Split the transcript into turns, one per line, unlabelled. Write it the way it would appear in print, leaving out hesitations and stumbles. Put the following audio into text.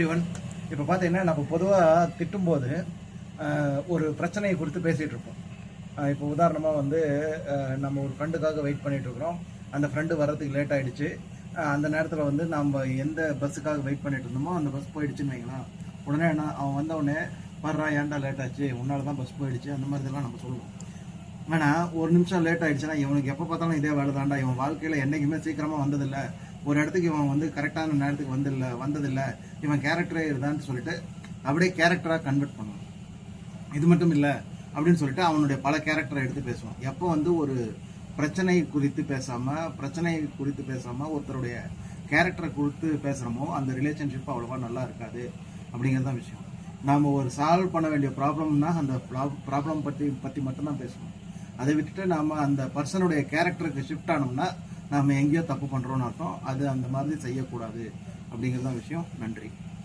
இப்போ பார்த்தீங்கன்னா நம்ம பொதுவாக திட்டும்போது ஒரு பிரச்சனையை குறித்து பேசிகிட்டு இருப்போம். இப்போ உதாரணமாக வந்து நம்ம ஒரு ஃப்ரெண்டுக்காக வெயிட் பண்ணிகிட்டு இருக்கிறோம். அந்த ஃப்ரெண்டு வர்றதுக்கு லேட் ஆகிடுச்சு. அந்த நேரத்தில் வந்து நம்ம எந்த பஸ்ஸுக்காக வெயிட் பண்ணிட்டு இருந்தோமோ அந்த பஸ் போயிடுச்சுன்னு வைங்களேன். உடனே என்ன அவன் வந்தவுடனே வர்றா ஏன்டா லேட் ஆச்சு, உன்னால தான் பஸ் போயிடுச்சு, அந்த மாதிரி இதெல்லாம் நம்ம சொல்லுவோம். ஆனால் ஒரு நிமிஷம் லேட் ஆகிடுச்சுன்னா இவனுக்கு எப்போ பார்த்தாலும் இதே வேலை தாண்டா, இவன் வாழ்க்கையில் என்றைக்குமே சீக்கிரமாக வந்ததில்லை, ஒரு இடத்துக்கு இவன் வந்து கரெக்டான நேரத்துக்கு வந்ததில்லை, இவன் கேரக்டரே இருந்தான்னு சொல்லிட்டு அப்படியே கேரக்டராக கன்வெர்ட் பண்ணுவான். இது மட்டும் இல்லை அப்படின்னு சொல்லிட்டு அவனுடைய பல கேரக்டரை எடுத்து பேசுவான். எப்போ வந்து ஒரு பிரச்சனை குறித்து பேசாமல் ஒருத்தருடைய கேரக்டரை குறித்து பேசுகிறோமோ அந்த ரிலேஷன்ஷிப் அவ்வளோவா நல்லா இருக்காது அப்படிங்கிறது தான் விஷயம். நாம் ஒரு சால்வ் பண்ண வேண்டிய ப்ராப்ளம்னா அந்த ப்ராப்ளம் பற்றி மட்டும்தான் பேசணும். அதை விட்டுட்டு நாம் அந்த பர்சனுடைய கேரக்டருக்கு ஷிஃப்ட் ஆனோம்னா நாம் எங்கேயோ தப்பு பண்ணுறோன்னு அர்த்தம். அது அந்த மாதிரி செய்யக்கூடாது அப்படிங்கிறது தான் விஷயம். நன்றி.